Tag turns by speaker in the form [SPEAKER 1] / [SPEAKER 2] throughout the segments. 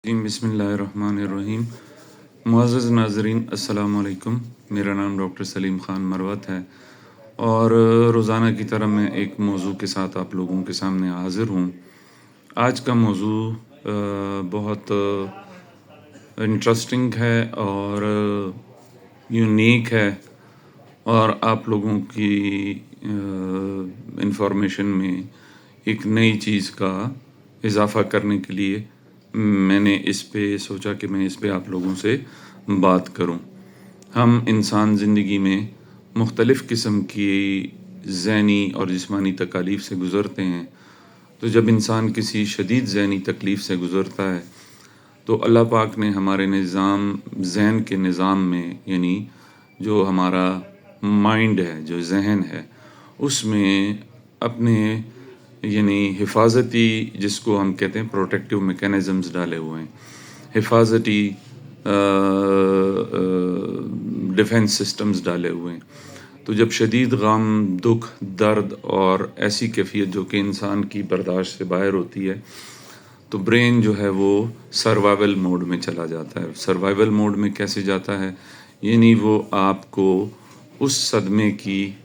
[SPEAKER 1] جی बिस्मिल्लाहिर्रहमानिर्रहीम। मुअज़्ज़ज़ नाज़रीन, अस्सलाम वालेकुम। मेरा नाम डॉक्टर सलीम ख़ान मरवत है और रोज़ाना की तरह मैं एक मौजू के साथ आप लोगों के सामने हाज़िर हूँ। आज का मौजू बहुत इंटरेस्टिंग है और यूनिक है और आप लोगों की इंफॉर्मेशन में एक नई चीज़ का इजाफ़ा करने के लिए मैंने इस पे सोचा कि मैं इस पे आप लोगों से बात करूं। हम इंसान ज़िंदगी में मुख्तलिफ़ किस्म की ज़हनी और जिस्मानी तकालीफ़ से गुज़रते हैं। तो जब इंसान किसी शदीद ज़हनी तकलीफ़ से गुज़रता है तो अल्लाह पाक ने हमारे निज़ाम ज़हन के निज़ाम में, यानी जो हमारा माइंड है, जो ज़हन है, उसमें अपने यानी हिफाजती, जिसको हम कहते हैं प्रोटेक्टिव मैकेनिज़म्स डाले हुए हैं, हिफाजती डिफेंस सिस्टम्स डाले हुए हैं। तो जब शदीद गम, दुख, दर्द और ऐसी कैफियत जो कि इंसान की बर्दाश्त से बाहर होती है, तो ब्रेन जो है वो सर्वाइवल मोड में चला जाता है। सर्वाइवल मोड में कैसे जाता है? यानी वो आपको उस सदमे की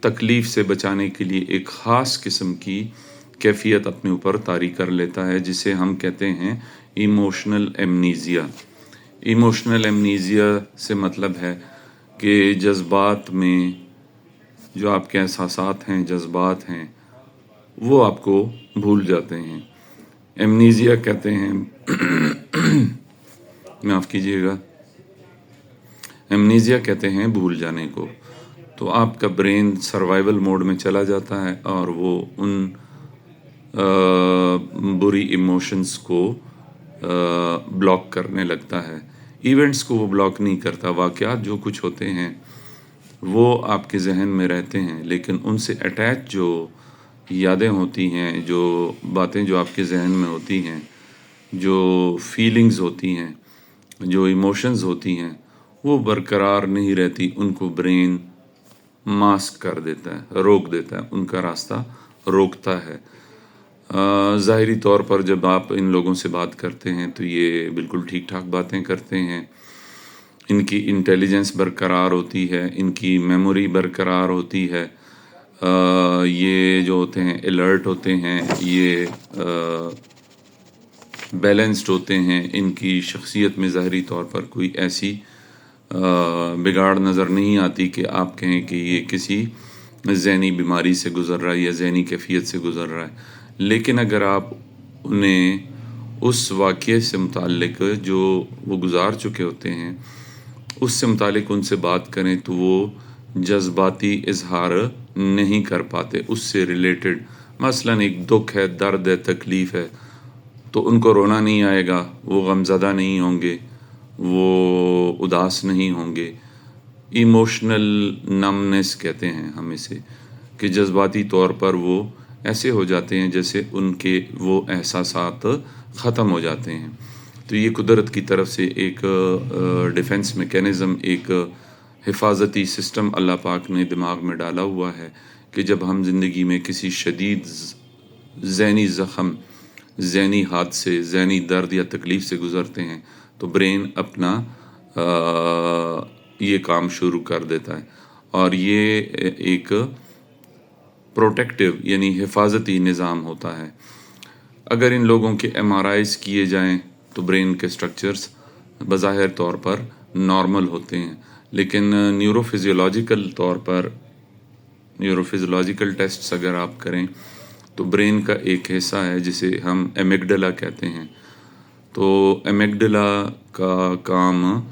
[SPEAKER 1] तकलीफ़ से बचाने के लिए एक ख़ास किस्म की कैफियत अपने ऊपर तारी कर लेता है, जिसे हम कहते हैं इमोशनल एमनीज़िया। इमोशनल एमनीज़िया से मतलब है कि जज्बात में जो आपके एहसासात हैं, जज्बात हैं, वो आपको भूल जाते हैं। एमनीज़िया कहते हैं माफ़ कीजिएगा, एमनीज़िया कहते हैं भूल जाने को। तो आपका ब्रेन सर्वाइवल मोड में चला जाता है और वो उन बुरी इमोशंस को ब्लॉक करने लगता है। इवेंट्स को वो ब्लॉक नहीं करता, वाक़यात जो कुछ होते हैं वो आपके ज़हन में रहते हैं, लेकिन उनसे अटैच जो यादें होती हैं, जो बातें जो आपके ज़हन में होती हैं, जो फीलिंग्स होती हैं, जो इमोशंस होती हैं, वो बरकरार नहीं रहती। उनको ब्रेन मास्क कर देता है, रोक देता है, उनका रास्ता रोकता है। ज़ाहिरी तौर पर जब आप इन लोगों से बात करते हैं तो ये बिल्कुल ठीक ठाक बातें करते हैं, इनकी इंटेलिजेंस बरकरार होती है, इनकी मेमोरी बरकरार होती है, ये जो होते हैं अलर्ट होते हैं, ये बैलेंस्ड होते हैं, इनकी शख्सियत में ज़ाहिरी तौर पर कोई ऐसी बिगाड़ नज़र नहीं आती कि आप कहें कि ये किसी ज़हनी बीमारी से गुज़र रहा है या ज़हनी कैफियत से गुज़र रहा है। लेकिन अगर आप उन्हें उस वाक़ये से मुताल्लिक़ जो वो गुज़ार चुके होते हैं उससे मुताल्लिक़ उनसे बात करें तो वो जज़्बाती इज़हार नहीं कर पाते उससे रिलेटेड। मसलन एक दुख है, दर्द है, तकलीफ़ है, तो उनको रोना नहीं आएगा, वो गमज़दा नहीं होंगे, वो उदास नहीं होंगे। इमोशनल नमनेस कहते हैं हम इसे, कि जज्बाती तौर पर वो ऐसे हो जाते हैं जैसे उनके वो एहसासात ख़त्म हो जाते हैं। तो ये कुदरत की तरफ से एक डिफेंस मैकेनिज़्म, एक हिफाजती सिस्टम अल्लाह पाक ने दिमाग में डाला हुआ है कि जब हम ज़िंदगी में किसी शदीद ज़हनी ज़ख़म, ज़हनी हादसे, ज़हनी दर्द या तकलीफ़ से गुज़रते हैं तो ब्रेन अपना ये काम शुरू कर देता है और ये एक प्रोटेक्टिव यानी हिफाजती निज़ाम होता है। अगर इन लोगों के MRIs किए जाएं तो ब्रेन के स्ट्रक्चर्स बज़ाहिर तौर पर नॉर्मल होते हैं, लेकिन न्यूरोफिज़ियोलॉजिकल टेस्ट्स अगर आप करें तो ब्रेन का एक हिस्सा है जिसे हम एमिगडाला कहते हैं। तो एमिगडाला का काम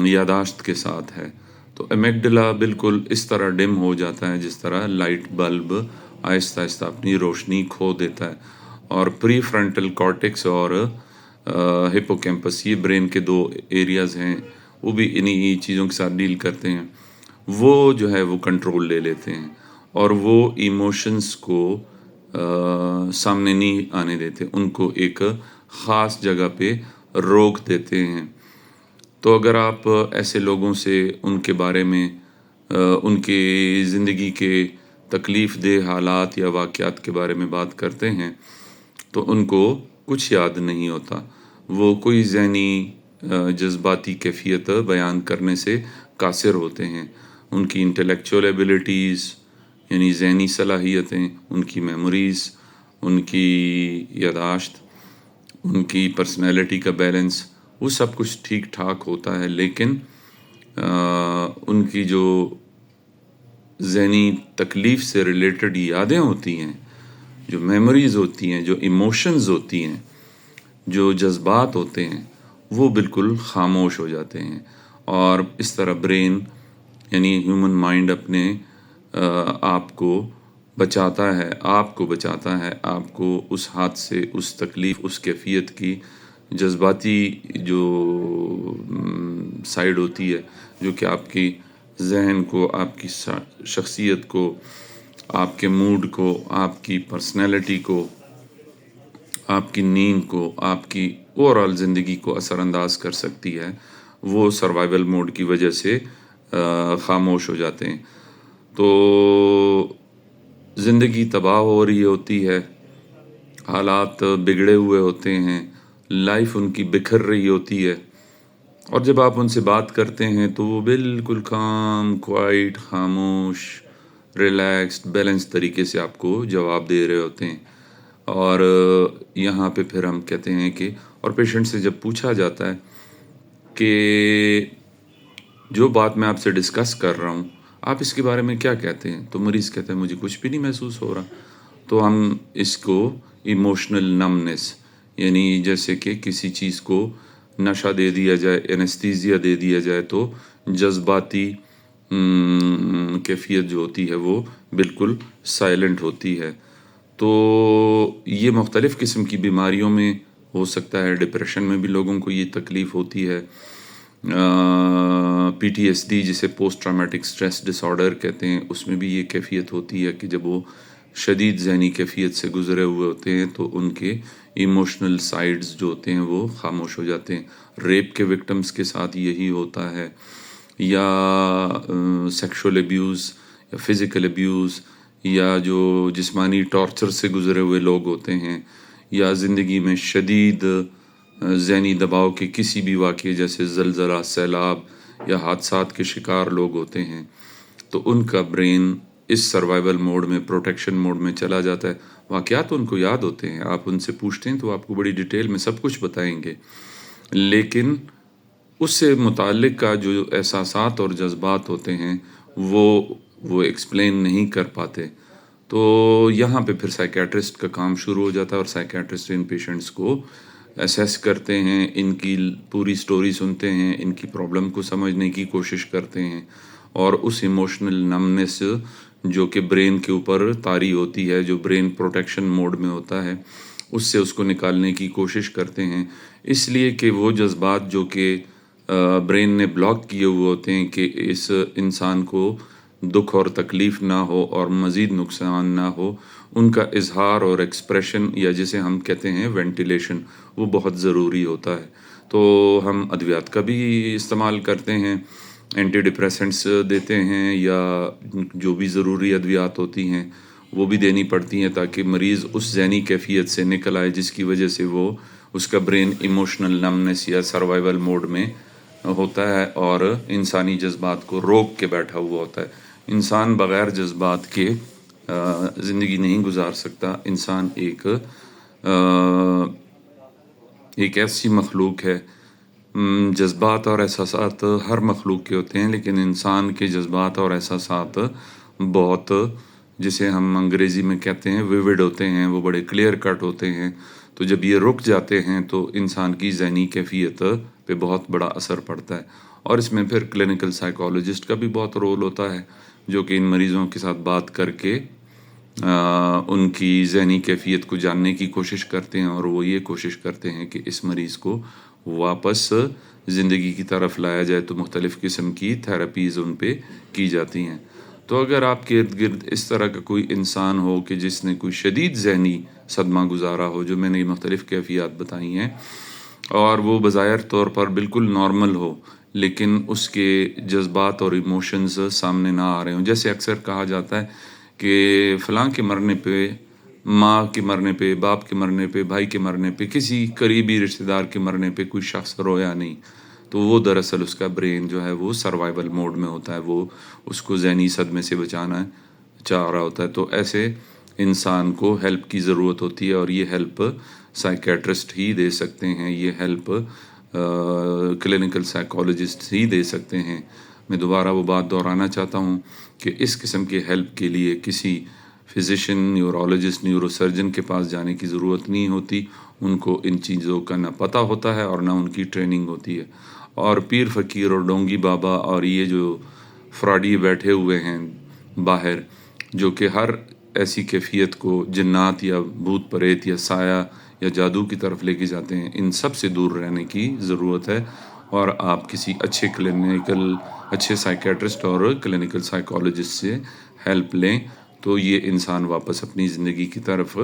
[SPEAKER 1] यादाश्त के साथ है। तो एमिगडाला बिल्कुल इस तरह डिम हो जाता है जिस तरह लाइट बल्ब आहिस्ता आहिस्ता अपनी रोशनी खो देता है। और प्री फ्रंटल कॉर्टेक्स और हिपोकैम्पस, ये ब्रेन के दो एरियाज़ हैं, वो भी इन्हीं चीज़ों के साथ डील करते हैं। वो जो है वो कंट्रोल ले लेते हैं और वो इमोशंस को सामने नहीं आने देते, उनको एक ख़ास जगह पे रोक देते हैं। तो अगर आप ऐसे लोगों से उनके बारे में उनके ज़िंदगी के तकलीफ़ देह हालात या वाक़यात के बारे में बात करते हैं तो उनको कुछ याद नहीं होता। وہ کوئی ذہنی جذباتی کیفیت بیان کرنے سے قاصر ہوتے ہیں. ان کی انٹلیکچوئل ایبلٹیز یعنی ذہنی صلاحیتیں، ان کی میموریز، ان کی یاداشت، ان کی پرسنالٹی کا بیلنس، وہ سب کچھ ٹھیک ٹھاک ہوتا ہے، لیکن ان کی جو ذہنی تکلیف سے ریلیٹڈ یادیں ہوتی ہیں، جو میموریز ہوتی ہیں، جو ایموشنز ہوتی ہیں، جو جذبات ہوتے ہیں، وہ بالکل خاموش ہو جاتے ہیں. اور اس طرح برین یعنی ہیومن مائنڈ اپنے آپ کو بچاتا ہے، آپ کو اس حادثے سے، اس تکلیف، اس کیفیت کی جذباتی جو سائیڈ ہوتی ہے، جو کہ آپ کی ذہن کو، آپ کی شخصیت کو، آپ کے موڈ کو، آپ کی پرسنالٹی کو، آپ کی نیند کو، آپ کی اوورآل زندگی کو اثر انداز کر سکتی ہے، وہ سروائیول موڈ کی وجہ سے خاموش ہو جاتے ہیں. تو زندگی تباہ ہو رہی ہوتی ہے، حالات بگڑے ہوئے ہوتے ہیں، لائف ان کی بکھر رہی ہوتی ہے، اور جب آپ ان سے بات کرتے ہیں تو وہ بالکل کام، کوائٹ، خاموش، ریلیکسڈ، بیلنس طریقے سے آپ کو جواب دے رہے ہوتے ہیں. اور یہاں پہ پھر ہم کہتے ہیں کہ، اور پیشنٹ سے جب پوچھا جاتا ہے کہ جو بات میں آپ سے ڈسکس کر رہا ہوں آپ اس کے بارے میں کیا کہتے ہیں، تو مریض کہتا ہے مجھے کچھ بھی نہیں محسوس ہو رہا. تو ہم اس کو ایموشنل نمنس یعنی جیسے کہ کسی چیز کو نشہ دے دیا جائے، انیستھیزیا دے دیا جائے، تو جذباتی کیفیت جو ہوتی ہے وہ بالکل سائلنٹ ہوتی ہے. تو یہ مختلف قسم کی بیماریوں میں ہو سکتا ہے. ڈپریشن میں بھی لوگوں کو یہ تکلیف ہوتی ہے. پی ٹی ایس ڈی جسے پوسٹ ٹرامیٹک سٹریس ڈس آرڈر کہتے ہیں، اس میں بھی یہ کیفیت ہوتی ہے کہ جب وہ شدید ذہنی کیفیت سے گزرے ہوئے ہوتے ہیں تو ان کے ایموشنل سائیڈز جو ہوتے ہیں وہ خاموش ہو جاتے ہیں. ریپ کے وکٹمز کے ساتھ یہی ہوتا ہے، یا سیکشول ابیوز یا فزیکل ابیوز، یا جو جسمانی ٹارچر سے گزرے ہوئے لوگ ہوتے ہیں، یا زندگی میں شدید ذہنی دباؤ کے کسی بھی واقعے جیسے زلزلہ، سیلاب یا حادثات کے شکار لوگ ہوتے ہیں، تو ان کا برین اس سروائیول موڈ میں، پروٹیکشن موڈ میں چلا جاتا ہے. واقعات ان کو یاد ہوتے ہیں، آپ ان سے پوچھتے ہیں تو آپ کو بڑی ڈیٹیل میں سب کچھ بتائیں گے، لیکن اس سے متعلق کا جو احساسات اور جذبات ہوتے ہیں وہ ایکسپلین نہیں کر پاتے. تو یہاں پہ پھر سائیکیٹرسٹ کا کام شروع ہو جاتا ہے، اور سائیکیٹرسٹ ان پیشنٹس کو اسیس کرتے ہیں، ان کی پوری سٹوری سنتے ہیں، ان کی پرابلم کو سمجھنے کی کوشش کرتے ہیں، اور اس ایموشنل نمنس جو کہ برین کے اوپر طاری ہوتی ہے، جو برین پروٹیکشن موڈ میں ہوتا ہے، اس سے اس کو نکالنے کی کوشش کرتے ہیں. اس لیے کہ وہ جذبات جو کہ برین نے بلاک کیے ہوئے ہوتے ہیں کہ اس انسان کو دکھ اور تکلیف نہ ہو اور مزید نقصان نہ ہو، ان کا اظہار اور ایکسپریشن، یا جسے ہم کہتے ہیں وینٹیلیشن، وہ بہت ضروری ہوتا ہے. تو ہم ادویات کا بھی استعمال کرتے ہیں، اینٹی ڈپریسنٹس دیتے ہیں، یا جو بھی ضروری ادویات ہوتی ہیں وہ بھی دینی پڑتی ہیں تاکہ مریض اس ذہنی کیفیت سے نکل آئے جس کی وجہ سے وہ اس کا برین ایموشنل نمنس یا سروائیول موڈ میں ہوتا ہے اور انسانی جذبات کو روک کے بیٹھا ہوا ہوتا ہے. انسان بغیر جذبات کے زندگی نہیں گزار سکتا. انسان ایک ایسی مخلوق ہے، جذبات اور احساسات ہر مخلوق کے ہوتے ہیں، لیکن انسان کے جذبات اور احساسات بہت، جسے ہم انگریزی میں کہتے ہیں ویوڈ ہوتے ہیں، وہ بڑے کلیئر کٹ ہوتے ہیں. تو جب یہ رک جاتے ہیں تو انسان کی ذہنی کیفیت پہ بہت بڑا اثر پڑتا ہے. اور اس میں پھر کلینکل سائیکالوجسٹ کا بھی بہت رول ہوتا ہے، جو کہ ان مریضوں کے ساتھ بات کر کے ان کی ذہنی کیفیت کو جاننے کی کوشش کرتے ہیں، اور وہ یہ کوشش کرتے ہیں کہ اس مریض کو واپس زندگی کی طرف لایا جائے. تو مختلف قسم کی تھراپیز ان پہ کی جاتی ہیں. تو اگر آپ کے ارد گرد اس طرح کا کوئی انسان ہو کہ جس نے کوئی شدید ذہنی صدمہ گزارا ہو، جو میں نے مختلف کیفیات بتائی ہیں، اور وہ بظاہر طور پر بالکل نارمل ہو لیکن اس کے جذبات اور ایموشنز سامنے نہ آ رہے ہوں، جیسے اکثر کہا جاتا ہے کہ فلاں کے مرنے پہ माँ के मरने पे, बाप के मरने पे, भाई के मरने पे, किसी करीबी रिश्तेदार के मरने पे कोई शख्स रोया नहीं, तो वो दरअसल उसका ब्रेन जो है वो सर्वाइवल मोड में होता है, वो उसको ज़हनी सदमे से बचाना चाह रहा होता है। तो ऐसे इंसान को हेल्प की ज़रूरत होती है, और ये हेल्प साइकेट्रिस्ट ही दे सकते हैं, ये हेल्प क्लिनिकल साइकोलॉजिस्ट ही दे सकते हैं। मैं दोबारा वो बात दोहराना चाहता हूँ कि इस किस्म की हेल्प के लिए किसी फिजिशियन, न्यूरोलॉजिस्ट, न्यूरोसर्जन के पास जाने की ज़रूरत नहीं होती। उनको इन चीज़ों का ना पता होता है और ना उनकी ट्रेनिंग होती है। और पीर फ़कीर और डोंगी बाबा और ये जो फ्रॉडी बैठे हुए हैं बाहर, जो कि हर ऐसी कैफियत को जिन्नात या भूत प्रेत या साया या जादू की तरफ लेके जाते हैं, इन सब से दूर रहने की ज़रूरत है। और आप किसी अच्छे साइकेट्रिस्ट और क्लिनिकल साइकोलॉजिस्ट से हेल्प लें, तो ये इंसान वापस अपनी ज़िंदगी की तरफ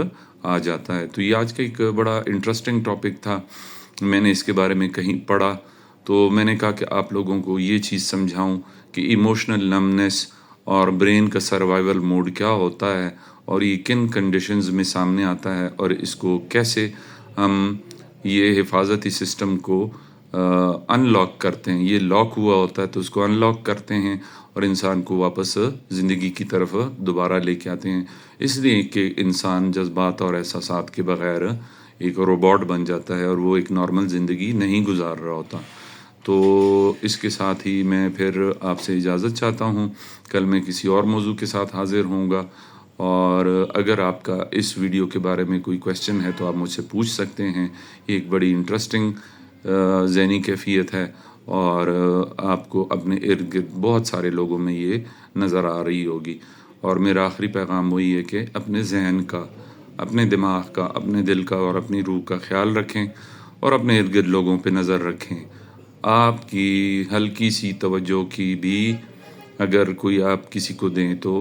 [SPEAKER 1] आ जाता है। तो ये आज का एक बड़ा इंटरेस्टिंग टॉपिक था। मैंने इसके बारे में कहीं पढ़ा, तो मैंने कहा कि आप लोगों को ये चीज़ समझाऊं कि इमोशनल नमनेस और ब्रेन का सर्वाइवल मोड क्या होता है, और ये किन कंडीशंस में सामने आता है, और इसको कैसे हम ये हिफाजती सिस्टम को अनलॉक करते हैं। ये लॉक हुआ होता है तो उसको अनलॉक करते हैं और इंसान को वापस ज़िंदगी की तरफ दोबारा लेके आते हैं, इसलिए कि इंसान जज्बात और एहसासात के बग़ैर एक रोबोट बन जाता है और वो एक नॉर्मल ज़िंदगी नहीं गुजार रहा होता। तो इसके साथ ही मैं फिर आपसे इजाज़त चाहता हूँ। कल मैं किसी और मौजू के साथ हाज़िर होऊंगा, और अगर आपका इस वीडियो के बारे में कोई क्वेश्चन है तो आप मुझसे पूछ सकते हैं। ये एक बड़ी इंटरेस्टिंग ज़हनी कैफियत है, और आपको अपने इर्द गिर्द बहुत सारे लोगों में ये नज़र आ रही होगी। और मेरा आखिरी पैगाम वही है कि अपने जहन का, अपने दिमाग का, अपने दिल का और अपनी रूह का ख्याल रखें, और अपने इर्द गिर्द लोगों पे नज़र रखें। आपकी हल्की सी तवज्जो की भी अगर कोई आप किसी को दें तो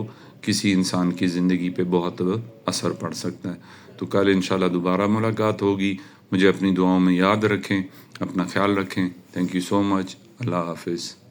[SPEAKER 1] किसी इंसान की ज़िंदगी पे बहुत असर पड़ सकता है। तो कल इंशाल्लाह दोबारा मुलाकात होगी। मुझे अपनी दुआओं में याद रखें, अपना ख्याल रखें। Thank you so much. अल्लाह हाफ़िज़।